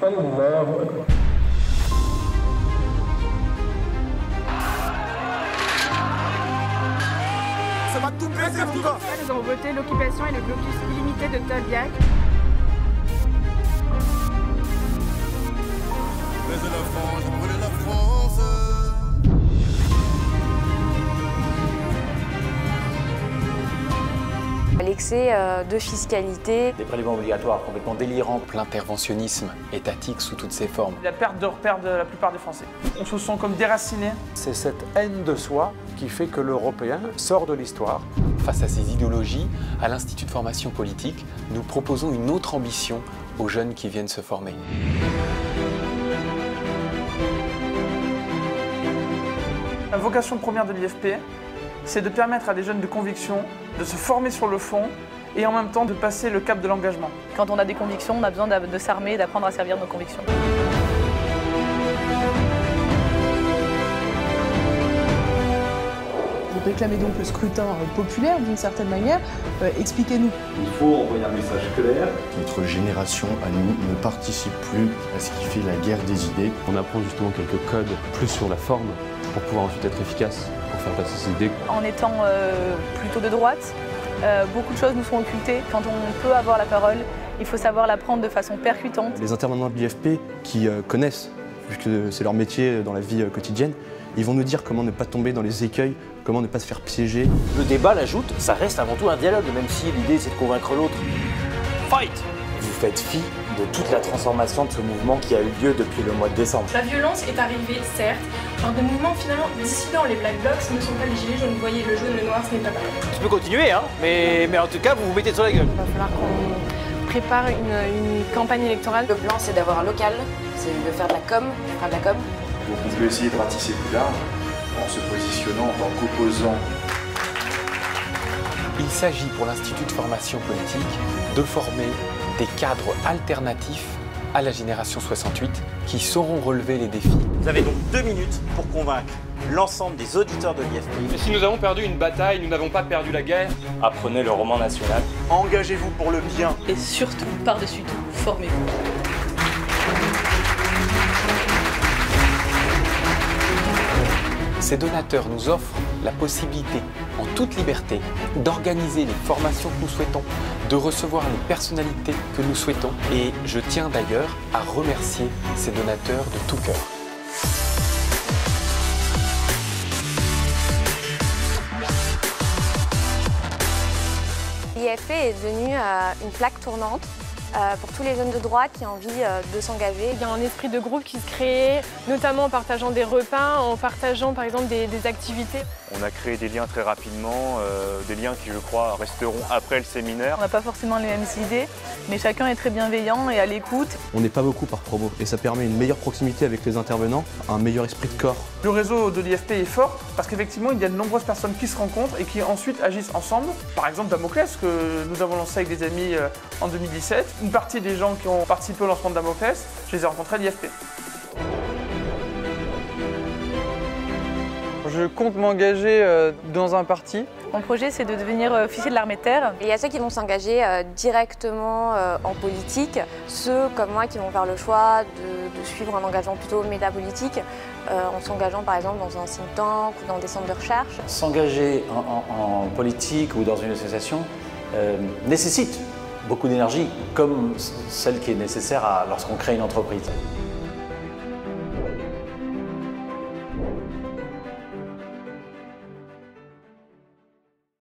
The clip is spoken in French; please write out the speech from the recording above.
Allahu Akbar. Ça va tout péter pour toi. Nous avons voté l'occupation et le blocus illimité de Tolbiac. Baisez la France, brûlez la France. L'excès de fiscalité. Des prélèvements obligatoires complètement délirants. L'interventionnisme étatique sous toutes ses formes. La perte de repères de la plupart des Français. On se sent comme déracinés. C'est cette haine de soi qui fait que l'Européen sort de l'histoire. Face à ces idéologies, à l'Institut de formation politique, nous proposons une autre ambition aux jeunes qui viennent se former. La vocation première de l'IFP, c'est de permettre à des jeunes de conviction de se former sur le fond et en même temps de passer le cap de l'engagement. Quand on a des convictions, on a besoin de s'armer et d'apprendre à servir nos convictions. Vous réclamez donc le scrutin populaire d'une certaine manière. Expliquez-nous. Il faut envoyer un message clair. Notre génération, à nous, ne participe plus à ce qui fait la guerre des idées. On apprend justement quelques codes plus sur la forme pour pouvoir ensuite être efficace, pour faire passer ses idées. En étant plutôt de droite, beaucoup de choses nous sont occultées. Quand on peut avoir la parole, il faut savoir la prendre de façon percutante. Les intervenants de l'IFP qui connaissent, vu que c'est leur métier dans la vie quotidienne, ils vont nous dire comment ne pas tomber dans les écueils, comment ne pas se faire piéger. Le débat, l'ajoute, ça reste avant tout un dialogue, même si l'idée c'est de convaincre l'autre. Fight! Vous faites fi de toute la transformation de ce mouvement qui a eu lieu depuis le mois de décembre. La violence est arrivée, certes, par des mouvements finalement dissidents. Les Black Blocs ne sont pas les gilets jaunes. Vous voyez, le jaune, le noir, ce n'est pas pareil. Tu peux continuer, hein, mais en tout cas, vous vous mettez sur la gueule. Il va falloir qu'on prépare une campagne électorale. Le plan, c'est d'avoir un local, c'est de faire de la com, faire de la com. Donc on peut essayer de ratisser plus large en se positionnant en tant qu'opposant. Il s'agit pour l'Institut de formation politique de former des cadres alternatifs à la génération 68 qui sauront relever les défis. Vous avez donc 2 minutes pour convaincre l'ensemble des auditeurs de l'IFP. Mais si nous avons perdu une bataille, nous n'avons pas perdu la guerre. Apprenez le roman national. Engagez-vous pour le bien. Et surtout, par-dessus tout, formez-vous. Ces donateurs nous offrent la possibilité, en toute liberté, d'organiser les formations que nous souhaitons, de recevoir les personnalités que nous souhaitons. Et je tiens d'ailleurs à remercier ces donateurs de tout cœur. L'IFP est devenue une plaque tournante pour tous les jeunes de droite qui ont envie de s'engager. Il y a un esprit de groupe qui se crée, notamment en partageant des repas, en partageant par exemple des activités. On a créé des liens très rapidement, des liens qui je crois resteront après le séminaire. On n'a pas forcément les mêmes idées, mais chacun est très bienveillant et à l'écoute. On n'est pas beaucoup par promo et ça permet une meilleure proximité avec les intervenants, un meilleur esprit de corps. Le réseau de l'IFP est fort parce qu'effectivement, il y a de nombreuses personnes qui se rencontrent et qui ensuite agissent ensemble. Par exemple, Damoclès, que nous avons lancé avec des amis en 2017. Une partie des gens qui ont participé au lancement de Damoclès, je les ai rencontrés à l'IFP. Je compte m'engager dans un parti. Mon projet, c'est de devenir officier de l'armée de terre. Et il y a ceux qui vont s'engager directement en politique, ceux comme moi qui vont faire le choix de suivre un engagement plutôt métapolitique, en s'engageant par exemple dans un think tank ou dans des centres de recherche. S'engager en politique ou dans une association nécessite beaucoup d'énergie, comme celle qui est nécessaire lorsqu'on crée une entreprise.